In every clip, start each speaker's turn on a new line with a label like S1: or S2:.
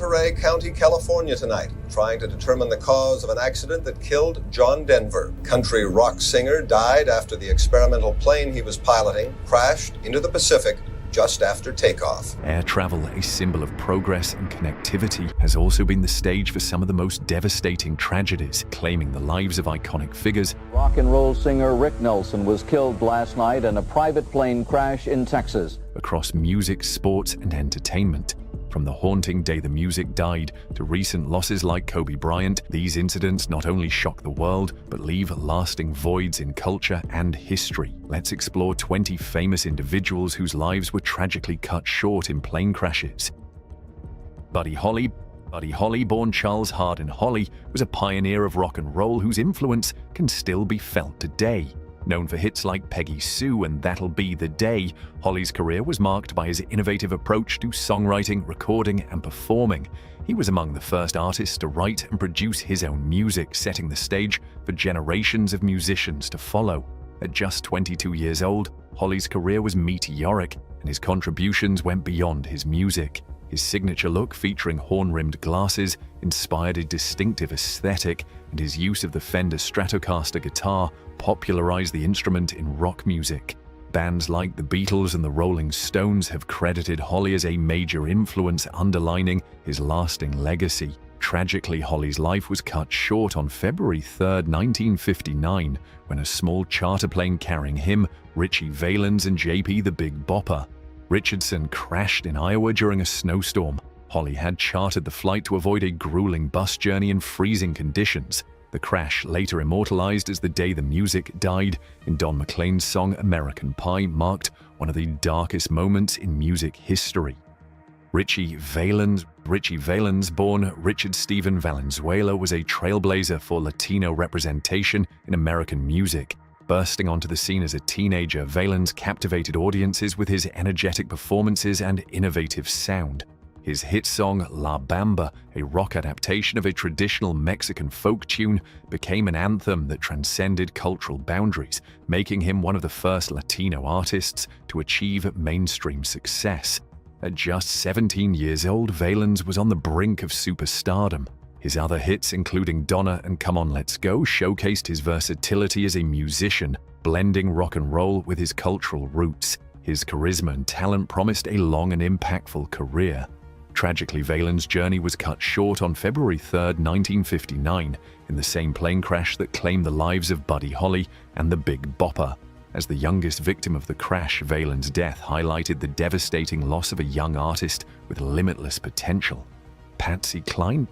S1: Monterey County, California tonight, trying to determine the cause of an accident that killed John Denver. Country rock singer died after the experimental plane he was piloting crashed into the Pacific just after takeoff.
S2: Air travel, a symbol of progress and connectivity, has also been the stage for some of the most devastating tragedies, claiming the lives of iconic figures.
S3: Rock and roll singer Rick Nelson was killed last night in a private plane crash in Texas.
S2: Across music, sports, and entertainment. From the haunting day the music died to recent losses like Kobe Bryant, these incidents not only shock the world, but leave lasting voids in culture and history. Let's explore 20 famous individuals whose lives were tragically cut short in plane crashes. Buddy Holly, born Charles Hardin Holly, was a pioneer of rock and roll whose influence can still be felt today. Known for hits like Peggy Sue and That'll Be the Day, Holly's career was marked by his innovative approach to songwriting, recording, and performing. He was among the first artists to write and produce his own music, setting the stage for generations of musicians to follow. At just 22 years old, Holly's career was meteoric, and his contributions went beyond his music. His signature look, featuring horn-rimmed glasses, inspired a distinctive aesthetic, and his use of the Fender Stratocaster guitar popularized the instrument in rock music. Bands like the Beatles and the Rolling Stones have credited Holly as a major influence, underlining his lasting legacy. Tragically, Holly's life was cut short on February 3, 1959, when a small charter plane carrying him, Ritchie Valens, and JP the Big Bopper Richardson crashed in Iowa during a snowstorm. Holly had chartered the flight to avoid a grueling bus journey in freezing conditions. The crash, later immortalized as the day the music died in Don McLean's song American Pie, marked one of the darkest moments in music history. Ritchie Valens, born Richard Steven Valenzuela, was a trailblazer for Latino representation in American music. Bursting onto the scene as a teenager, Valens captivated audiences with his energetic performances and innovative sound. His hit song La Bamba, a rock adaptation of a traditional Mexican folk tune, became an anthem that transcended cultural boundaries, making him one of the first Latino artists to achieve mainstream success. At just 17 years old, Valens was on the brink of superstardom. His other hits, including Donna and Come On Let's Go, showcased his versatility as a musician, blending rock and roll with his cultural roots. His charisma and talent promised a long and impactful career. Tragically, Valens' journey was cut short on February 3, 1959, in the same plane crash that claimed the lives of Buddy Holly and the Big Bopper. As the youngest victim of the crash, Valens' death highlighted the devastating loss of a young artist with limitless potential. Patsy Cline,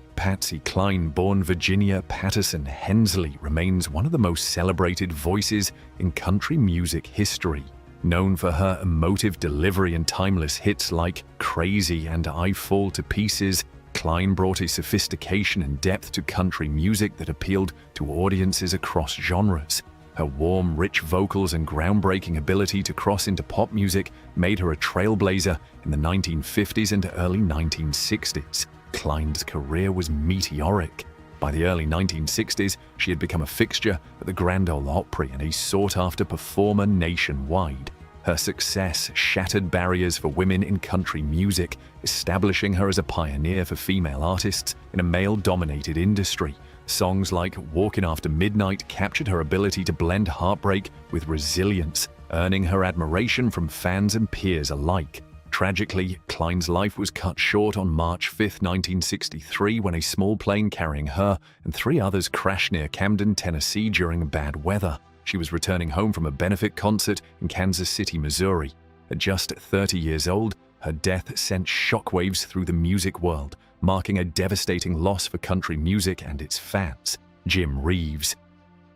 S2: born Virginia Patterson Hensley, remains one of the most celebrated voices in country music history. Known for her emotive delivery and timeless hits like Crazy and I Fall to Pieces, Cline brought a sophistication and depth to country music that appealed to audiences across genres. Her warm, rich vocals and groundbreaking ability to cross into pop music made her a trailblazer in the 1950s and early 1960s. Cline's career was meteoric. By the early 1960s, she had become a fixture at the Grand Ole Opry and a sought-after performer nationwide. Her success shattered barriers for women in country music, establishing her as a pioneer for female artists in a male-dominated industry. Songs like Walkin' After Midnight captured her ability to blend heartbreak with resilience, earning her admiration from fans and peers alike. Tragically, Cline's life was cut short on March 5, 1963, when a small plane carrying her and 3 others crashed near Camden, Tennessee during bad weather. She was returning home from a benefit concert in Kansas City, Missouri. At just 30 years old, her death sent shockwaves through the music world, marking a devastating loss for country music and its fans.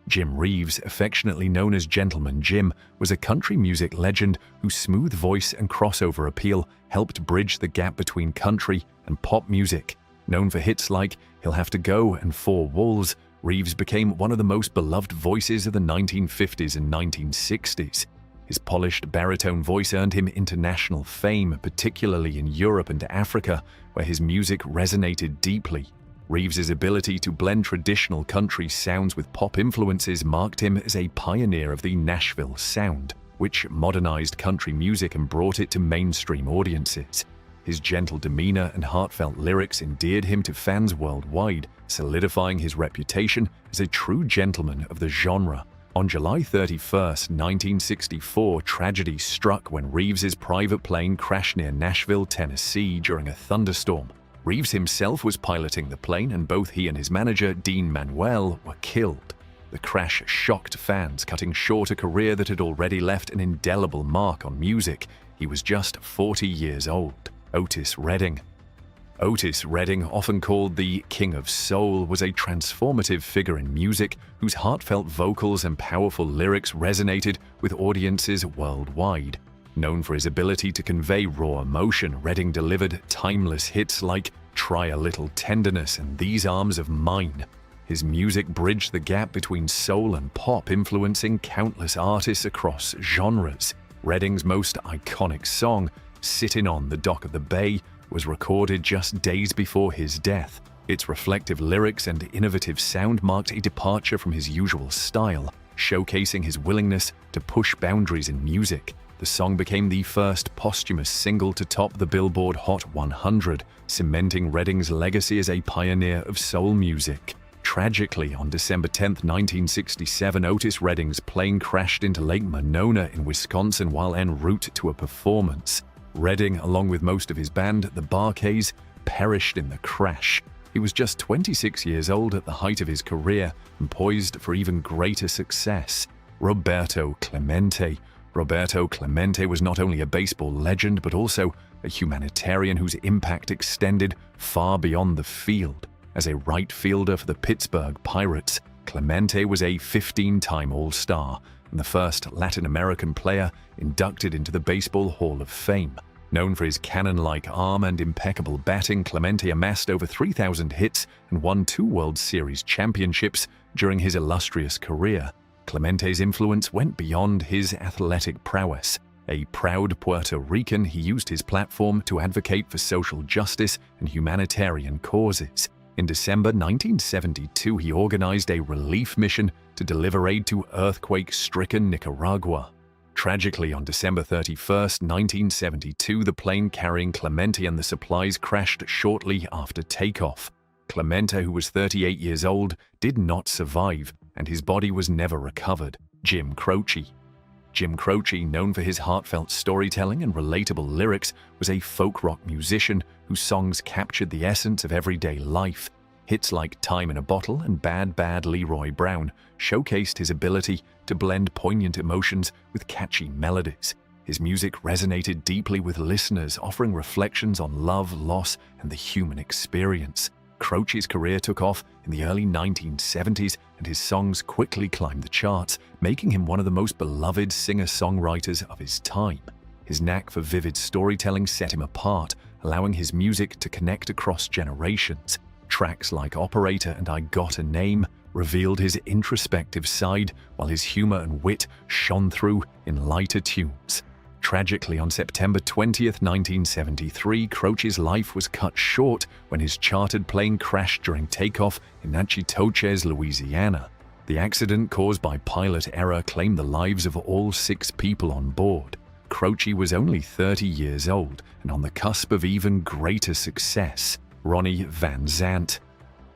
S2: Jim Reeves, affectionately known as Gentleman Jim, was a country music legend whose smooth voice and crossover appeal helped bridge the gap between country and pop music. Known for hits like He'll Have to Go and 4 Walls, Reeves became one of the most beloved voices of the 1950s and 1960s. His polished baritone voice earned him international fame, particularly in Europe and Africa, where his music resonated deeply. Reeves's ability to blend traditional country sounds with pop influences marked him as a pioneer of the Nashville sound, which modernized country music and brought it to mainstream audiences. His gentle demeanor and heartfelt lyrics endeared him to fans worldwide, solidifying his reputation as a true gentleman of the genre. On July 31, 1964, tragedy struck when Reeves's private plane crashed near Nashville, Tennessee during a thunderstorm. Reeves himself was piloting the plane, and both he and his manager, Dean Manuel, were killed. The crash shocked fans, cutting short a career that had already left an indelible mark on music. He was just 40 years old. Otis Redding. Otis Redding, often called the King of Soul, was a transformative figure in music whose heartfelt vocals and powerful lyrics resonated with audiences worldwide. Known for his ability to convey raw emotion, Redding delivered timeless hits like Try a Little Tenderness and These Arms of Mine. His music bridged the gap between soul and pop, influencing countless artists across genres. Redding's most iconic song, Sittin' on the Dock of the Bay, was recorded just days before his death. Its reflective lyrics and innovative sound marked a departure from his usual style, showcasing his willingness to push boundaries in music. The song became the first posthumous single to top the Billboard Hot 100, cementing Redding's legacy as a pioneer of soul music. Tragically, on December 10, 1967, Otis Redding's plane crashed into Lake Monona in Wisconsin while en route to a performance. Redding, along with most of his band, the Barkays, perished in the crash. He was just 26 years old at the height of his career and poised for even greater success. Roberto Clemente. Roberto Clemente was not only a baseball legend but also a humanitarian whose impact extended far beyond the field. As a right fielder for the Pittsburgh Pirates, Clemente was a 15-time All-Star and the first Latin American player inducted into the Baseball Hall of Fame. Known for his cannon-like arm and impeccable batting, Clemente amassed over 3,000 hits and won 2 World Series championships during his illustrious career. Clemente's influence went beyond his athletic prowess. A proud Puerto Rican, he used his platform to advocate for social justice and humanitarian causes. In December 1972, he organized a relief mission to deliver aid to earthquake-stricken Nicaragua. Tragically, on December 31, 1972, the plane carrying Clemente and the supplies crashed shortly after takeoff. Clemente, who was 38 years old, did not survive, and his body was never recovered. Jim Croce. Jim Croce, known for his heartfelt storytelling and relatable lyrics, was a folk rock musician whose songs captured the essence of everyday life. Hits like Time in a Bottle and Bad Bad Leroy Brown showcased his ability to blend poignant emotions with catchy melodies. His music resonated deeply with listeners, offering reflections on love, loss, and the human experience. Croce's career took off in the early 1970s, and his songs quickly climbed the charts, making him one of the most beloved singer-songwriters of his time. His knack for vivid storytelling set him apart, allowing his music to connect across generations. Tracks like Operator and I Got a Name revealed his introspective side, while his humor and wit shone through in lighter tunes. Tragically, on September 20, 1973, Croce's life was cut short when his chartered plane crashed during takeoff in Natchitoches, Louisiana. The accident, caused by pilot error, claimed the lives of all 6 people on board. Croce was only 30 years old and on the cusp of even greater success. Ronnie Van Zant.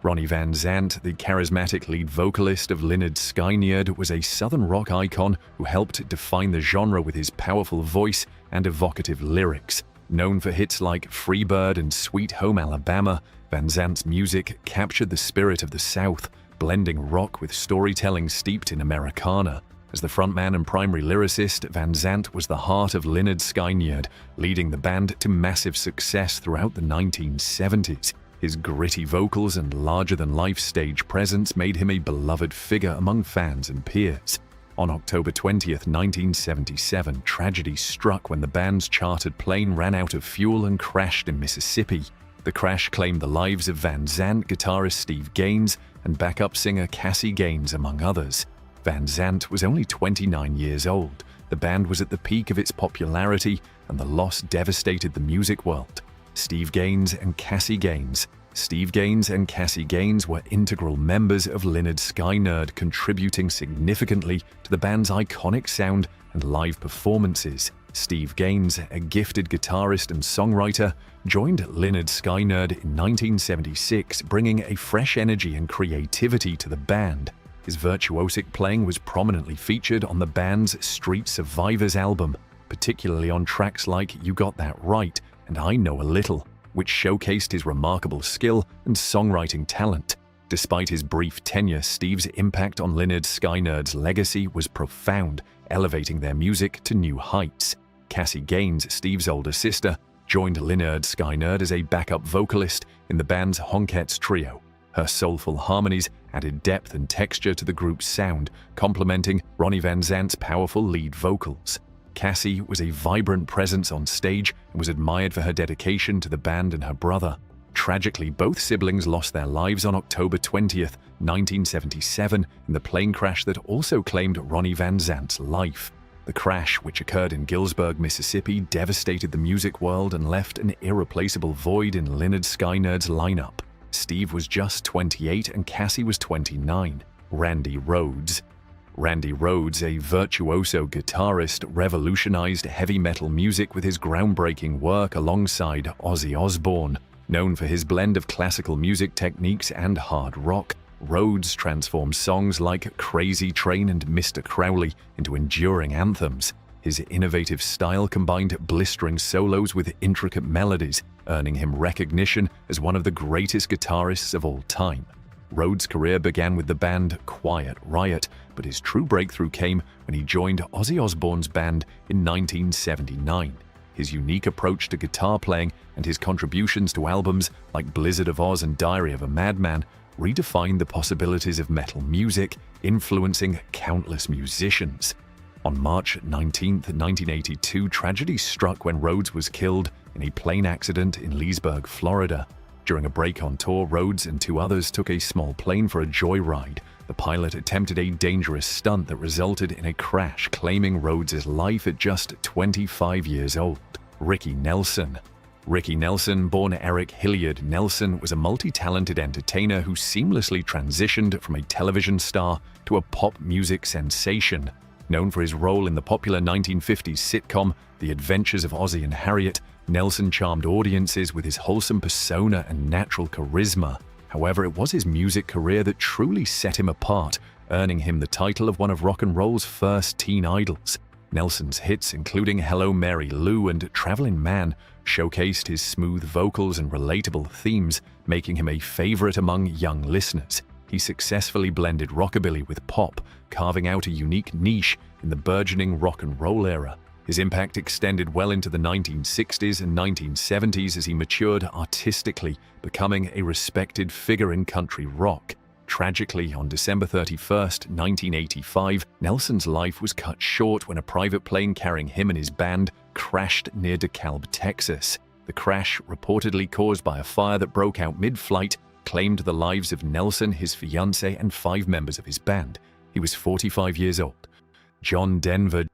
S2: Ronnie Van Zant, the charismatic lead vocalist of Lynyrd Skynyrd, was a southern rock icon who helped define the genre with his powerful voice and evocative lyrics. Known for hits like Freebird and Sweet Home Alabama, Van Zant's music captured the spirit of the South, blending rock with storytelling steeped in Americana. As the frontman and primary lyricist, Van Zant was the heart of Lynyrd Skynyrd, leading the band to massive success throughout the 1970s. His gritty vocals and larger-than-life stage presence made him a beloved figure among fans and peers. On October 20, 1977, tragedy struck when the band's chartered plane ran out of fuel and crashed in Mississippi. The crash claimed the lives of Van Zant guitarist Steve Gaines and backup singer Cassie Gaines, among others. Van Zant was only 29 years old. The band was at the peak of its popularity, and the loss devastated the music world. Steve Gaines and Cassie Gaines. Steve Gaines and Cassie Gaines were integral members of Lynyrd Skynyrd, contributing significantly to the band's iconic sound and live performances. Steve Gaines, a gifted guitarist and songwriter, joined Lynyrd Skynyrd in 1976, bringing a fresh energy and creativity to the band. His virtuosic playing was prominently featured on the band's Street Survivors album, particularly on tracks like You Got That Right and I Know a Little, which showcased his remarkable skill and songwriting talent. Despite his brief tenure, Steve's impact on Lynyrd Skynyrd's legacy was profound, elevating their music to new heights. Cassie Gaines, Steve's older sister, joined Lynyrd Skynyrd as a backup vocalist in the band's Honkettes trio. Her soulful harmonies added depth and texture to the group's sound, complementing Ronnie Van Zant's powerful lead vocals. Cassie was a vibrant presence on stage and was admired for her dedication to the band and her brother. Tragically, both siblings lost their lives on October 20th, 1977, in the plane crash that also claimed Ronnie Van Zant's life. The crash, which occurred in Gillsburg, Mississippi, devastated the music world and left an irreplaceable void in Lynyrd Skynyrd's lineup. Steve was just 28 and Cassie was 29. Randy Rhoads, a virtuoso guitarist, revolutionized heavy metal music with his groundbreaking work alongside Ozzy Osbourne. Known for his blend of classical music techniques and hard rock, Rhoads transformed songs like Crazy Train and Mr. Crowley into enduring anthems. His innovative style combined blistering solos with intricate melodies, earning him recognition as one of the greatest guitarists of all time. Rhoads' career began with the band Quiet Riot, but his true breakthrough came when he joined Ozzy Osbourne's band in 1979. His unique approach to guitar playing and his contributions to albums like Blizzard of Oz and Diary of a Madman redefined the possibilities of metal music, influencing countless musicians. On March 19, 1982, tragedy struck when Rhoads was killed in a plane accident in Leesburg, Florida. During a break on tour, Rhoads and two others took a small plane for a joyride. The pilot attempted a dangerous stunt that resulted in a crash, claiming Rhoads' life at just 25 years old. Ricky Nelson, born Eric Hilliard Nelson, was a multi-talented entertainer who seamlessly transitioned from a television star to a pop music sensation. Known for his role in the popular 1950s sitcom The Adventures of Ozzie and Harriet, Nelson charmed audiences with his wholesome persona and natural charisma. However, it was his music career that truly set him apart, earning him the title of one of rock and roll's first teen idols. Nelson's hits, including Hello Mary Lou and Travelin' Man, showcased his smooth vocals and relatable themes, making him a favorite among young listeners. He successfully blended rockabilly with pop, carving out a unique niche in the burgeoning rock and roll era. His impact extended well into the 1960s and 1970s as he matured artistically, becoming a respected figure in country rock. Tragically, on December 31, 1985, Nelson's life was cut short when a private plane carrying him and his band crashed near DeKalb, Texas. The crash, reportedly caused by a fire that broke out mid-flight, claimed the lives of Nelson, his fiancée, and 5 members of his band. He was 45 years old. John Denver,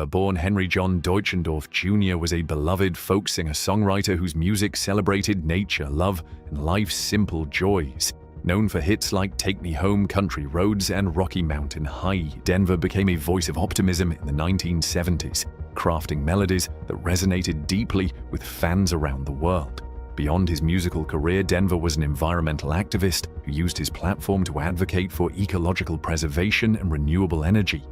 S2: born Henry John Deutschendorf Jr., was a beloved folk singer-songwriter whose music celebrated nature, love, and life's simple joys. Known for hits like Take Me Home, Country Roads, and Rocky Mountain High, Denver became a voice of optimism in the 1970s, crafting melodies that resonated deeply with fans around the world. Beyond his musical career, Denver was an environmental activist who used his platform to advocate for ecological preservation and renewable energy.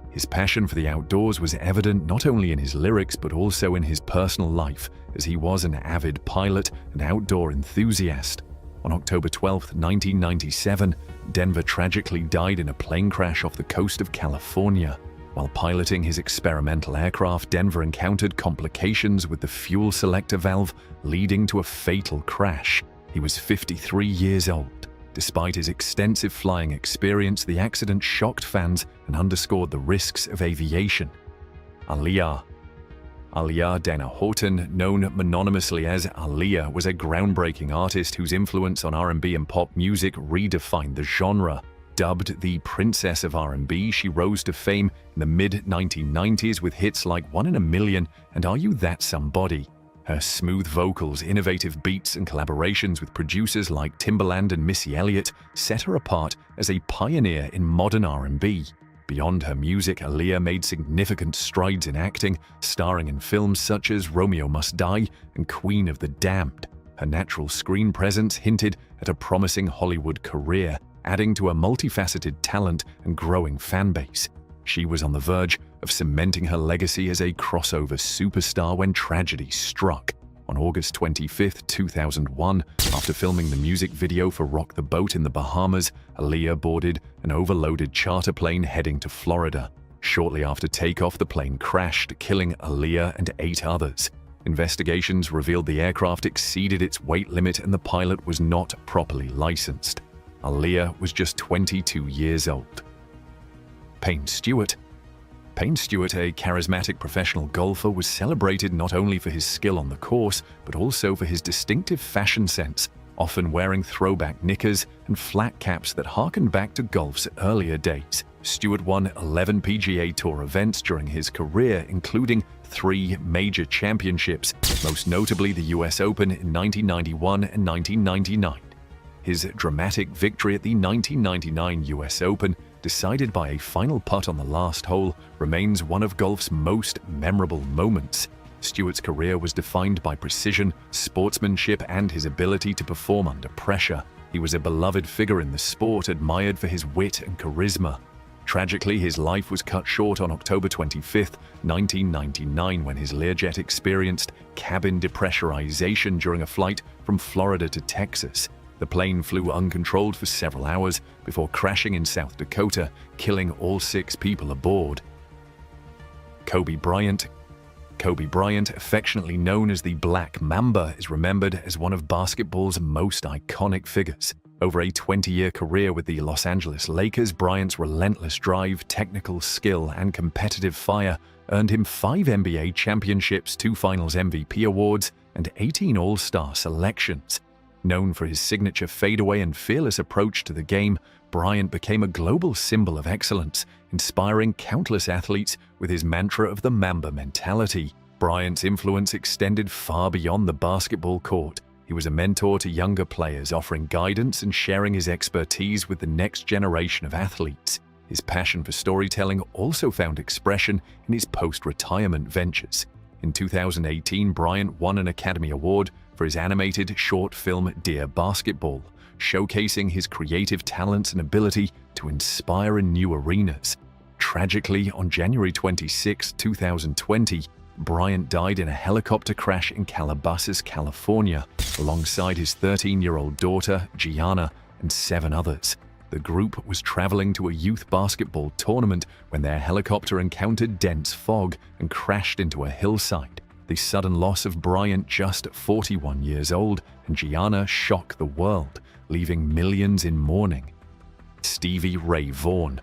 S2: His passion for the outdoors was evident not only in his lyrics but also in his personal life, as he was an avid pilot and outdoor enthusiast. On October 12, 1997, Denver tragically died in a plane crash off the coast of California. While piloting his experimental aircraft, Denver encountered complications with the fuel selector valve, leading to a fatal crash. He was 53 years old. Despite his extensive flying experience, the accident shocked fans and underscored the risks of aviation. Aaliyah Dana Horton, known mononymously as Aaliyah, was a groundbreaking artist whose influence on R&B and pop music redefined the genre. Dubbed the Princess of R&B, she rose to fame in the mid-1990s with hits like One in a Million and Are You That Somebody? Her smooth vocals, innovative beats, and collaborations with producers like Timbaland and Missy Elliott set her apart as a pioneer in modern R&B. Beyond her music, Aaliyah made significant strides in acting, starring in films such as Romeo Must Die and Queen of the Damned. Her natural screen presence hinted at a promising Hollywood career, adding to her multifaceted talent and growing fanbase. She was on the verge of cementing her legacy as a crossover superstar when tragedy struck. On August 25, 2001, after filming the music video for Rock the Boat in the Bahamas, Aaliyah boarded an overloaded charter plane heading to Florida. Shortly after takeoff, the plane crashed, killing Aaliyah and 8 others. Investigations revealed the aircraft exceeded its weight limit and the pilot was not properly licensed. Aaliyah was just 22 years old. Payne Stewart. Payne Stewart, a charismatic professional golfer, was celebrated not only for his skill on the course, but also for his distinctive fashion sense, often wearing throwback knickers and flat caps that harkened back to golf's earlier days. Stewart won 11 PGA Tour events during his career, including 3 major championships, most notably the US Open in 1991 and 1999. His dramatic victory at the 1999 US Open, decided by a final putt on the last hole, remains one of golf's most memorable moments. Stewart's career was defined by precision, sportsmanship, and his ability to perform under pressure. He was a beloved figure in the sport, admired for his wit and charisma. Tragically, his life was cut short on October 25, 1999, when his Learjet experienced cabin depressurization during a flight from Florida to Texas. The plane flew uncontrolled for several hours before crashing in South Dakota, killing all 6 people aboard. Kobe Bryant. Kobe Bryant, affectionately known as the Black Mamba, is remembered as one of basketball's most iconic figures. Over a 20-year career with the Los Angeles Lakers, Bryant's relentless drive, technical skill, and competitive fire earned him 5 NBA championships, 2 Finals MVP awards, and 18 All-Star selections. Known for his signature fadeaway and fearless approach to the game, Bryant became a global symbol of excellence, inspiring countless athletes with his mantra of the Mamba mentality. Bryant's influence extended far beyond the basketball court. He was a mentor to younger players, offering guidance and sharing his expertise with the next generation of athletes. His passion for storytelling also found expression in his post-retirement ventures. In 2018, Bryant won an Academy Award for his animated short film Dear Basketball, showcasing his creative talents and ability to inspire in new arenas. Tragically, on January 26, 2020, Bryant died in a helicopter crash in Calabasas, California, alongside his 13-year-old daughter, Gianna, and 7 others. The group was traveling to a youth basketball tournament when their helicopter encountered dense fog and crashed into a hillside. The sudden loss of Bryant, just 41 years old, and Gianna shocked the world, leaving millions in mourning. Stevie Ray Vaughn.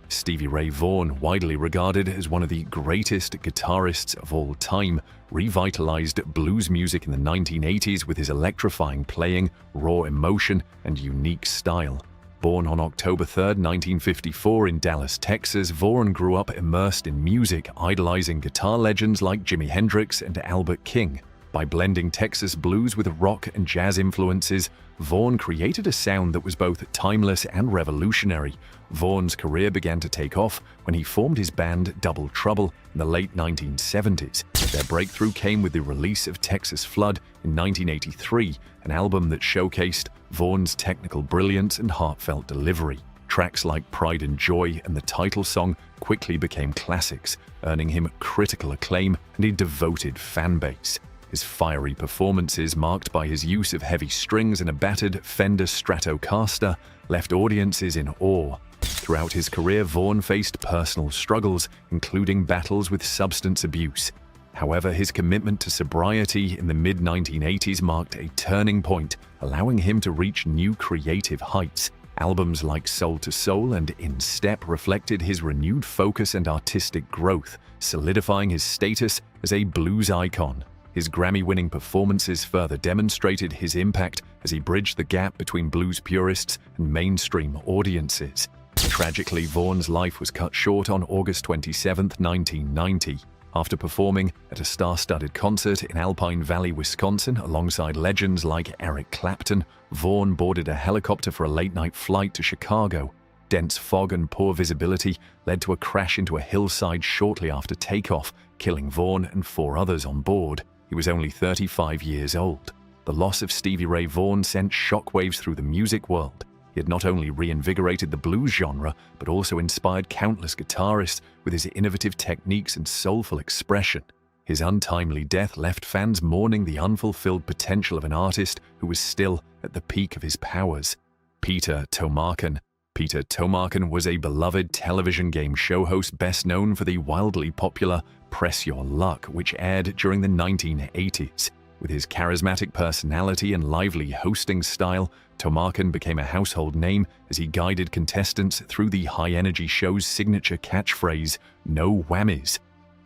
S2: Stevie Ray Vaughn, widely regarded as one of the greatest guitarists of all time, revitalized blues music in the 1980s with his electrifying playing, raw emotion, and unique style. Born on October 3, 1954 in Dallas, Texas, Vaughn grew up immersed in music, idolizing guitar legends like Jimi Hendrix and Albert King. By blending Texas blues with rock and jazz influences, Vaughn created a sound that was both timeless and revolutionary. Vaughn's career began to take off when he formed his band Double Trouble in the late 1970s. Their breakthrough came with the release of Texas Flood in 1983, an album that showcased Vaughn's technical brilliance and heartfelt delivery. Tracks like Pride and Joy and the title song quickly became classics, earning him critical acclaim and a devoted fan base. His fiery performances, marked by his use of heavy strings and a battered Fender Stratocaster, left audiences in awe. Throughout his career, Vaughn faced personal struggles, including battles with substance abuse. However, his commitment to sobriety in the mid-1980s marked a turning point, allowing him to reach new creative heights. Albums like Soul to Soul and In Step reflected his renewed focus and artistic growth, solidifying his status as a blues icon. His Grammy-winning performances further demonstrated his impact as he bridged the gap between blues purists and mainstream audiences. Tragically, Vaughn's life was cut short on August 27, 1990. After performing at a star-studded concert in Alpine Valley, Wisconsin, alongside legends like Eric Clapton, Vaughn boarded a helicopter for a late-night flight to Chicago. Dense fog and poor visibility led to a crash into a hillside shortly after takeoff, killing Vaughn and 4 others on board. He was only 35 years old. The loss of Stevie Ray Vaughn sent shockwaves through the music world. He had not only reinvigorated the blues genre, but also inspired countless guitarists with his innovative techniques and soulful expression. His untimely death left fans mourning the unfulfilled potential of an artist who was still at the peak of his powers. Peter Tomaran. Peter Tomaran was a beloved television game show host best known for the wildly popular Press Your Luck, which aired during the 1980s. With his charismatic personality and lively hosting style, Tomaran became a household name as he guided contestants through the high-energy show's signature catchphrase, "No whammies."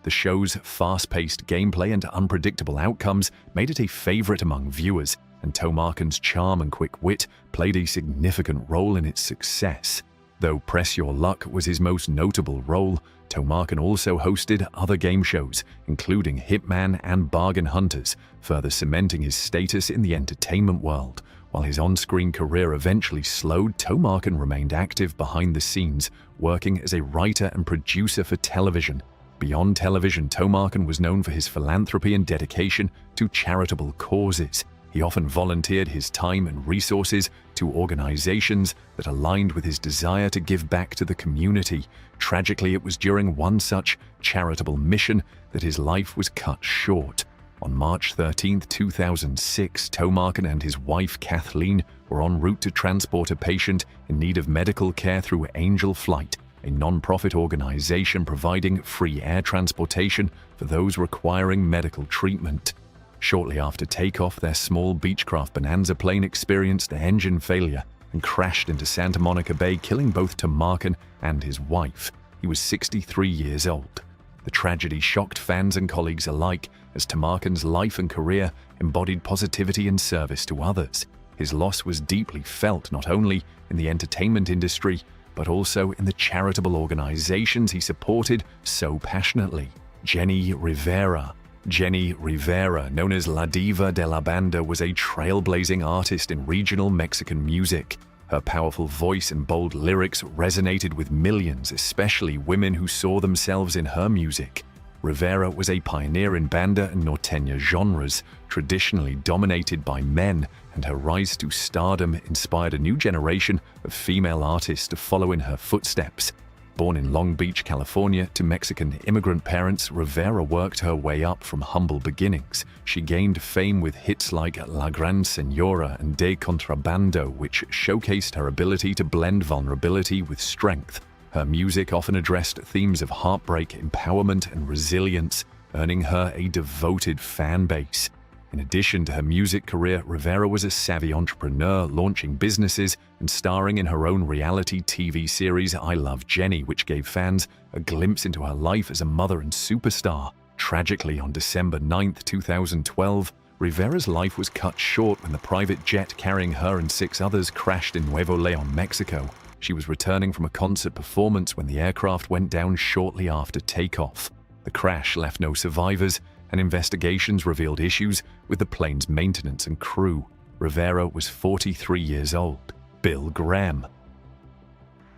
S2: The show's fast-paced gameplay and unpredictable outcomes made it a favorite among viewers, and Tomaran's charm and quick wit played a significant role in its success. Though Press Your Luck was his most notable role, Tomaran also hosted other game shows, including Hitman and Bargain Hunters, further cementing his status in the entertainment world. While his on-screen career eventually slowed, Tomaran remained active behind the scenes, working as a writer and producer for television. Beyond television, Tomaran was known for his philanthropy and dedication to charitable causes. He often volunteered his time and resources to organizations that aligned with his desire to give back to the community. Tragically, it was during one such charitable mission that his life was cut short. On March 13, 2006, Tomaran and his wife Kathleen were en route to transport a patient in need of medical care through Angel Flight, a non-profit organization providing free air transportation for those requiring medical treatment. Shortly after takeoff, their small Beechcraft Bonanza plane experienced an engine failure and crashed into Santa Monica Bay, killing both Tomaran and his wife. He was 63 years old. The tragedy shocked fans and colleagues alike, as Tomaran's life and career embodied positivity and service to others. His loss was deeply felt not only in the entertainment industry, but also in the charitable organizations he supported so passionately. Jenny Rivera. Jenny Rivera, known as La Diva de la Banda, was a trailblazing artist in regional Mexican music. Her powerful voice and bold lyrics resonated with millions, especially women who saw themselves in her music. Rivera was a pioneer in banda and norteña genres, traditionally dominated by men, and her rise to stardom inspired a new generation of female artists to follow in her footsteps. Born in Long Beach, California, to Mexican immigrant parents, Rivera worked her way up from humble beginnings. She gained fame with hits like La Gran Señora and De Contrabando, which showcased her ability to blend vulnerability with strength. Her music often addressed themes of heartbreak, empowerment, and resilience, earning her a devoted fan base. In addition to her music career, Rivera was a savvy entrepreneur, launching businesses and starring in her own reality TV series I Love Jenny, which gave fans a glimpse into her life as a mother and superstar. Tragically, on December 9, 2012, Rivera's life was cut short when the private jet carrying her and 6 others crashed in Nuevo León, Mexico. She was returning from a concert performance when the aircraft went down shortly after takeoff. The crash left no survivors, and investigations revealed issues with the plane's maintenance and crew. Rivera was 43 years old. Bill Graham.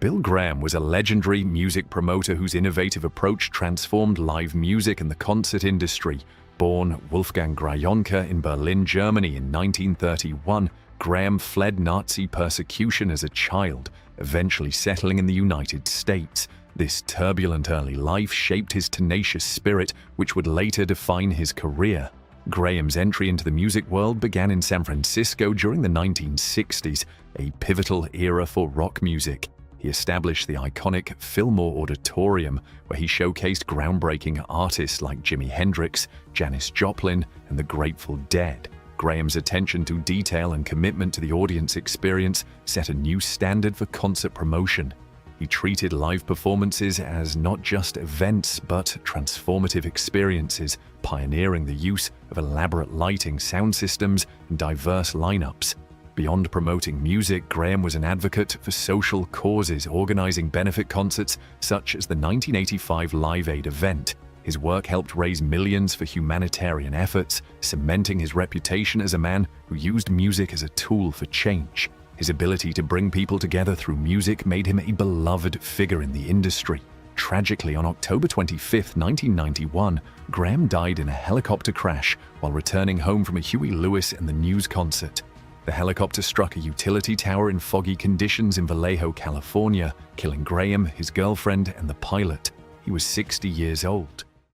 S2: Bill Graham was a legendary music promoter whose innovative approach transformed live music and the concert industry. Born Wolfgang Grayonka in Berlin, Germany in 1931, Graham fled Nazi persecution as a child, eventually settling in the United States. This turbulent early life shaped his tenacious spirit, which would later define his career. Graham's entry into the music world began in San Francisco during the 1960s, a pivotal era for rock music. He established the iconic Fillmore Auditorium, where he showcased groundbreaking artists like Jimi Hendrix, Janis Joplin, and the Grateful Dead. Graham's attention to detail and commitment to the audience experience set a new standard for concert promotion. He treated live performances as not just events, but transformative experiences, pioneering the use of elaborate lighting, sound systems, and diverse lineups. Beyond promoting music, Graham was an advocate for social causes, organizing benefit concerts such as the 1985 Live Aid event. His work helped raise millions for humanitarian efforts, cementing his reputation as a man who used music as a tool for change. His ability to bring people together through music made him a beloved figure in the industry. Tragically, on October 25, 1991, Graham died in a helicopter crash while returning home from a Huey Lewis and the News concert. The helicopter struck a utility tower in foggy conditions in Vallejo, California, killing Graham, his girlfriend, and the pilot. He was 60 years old.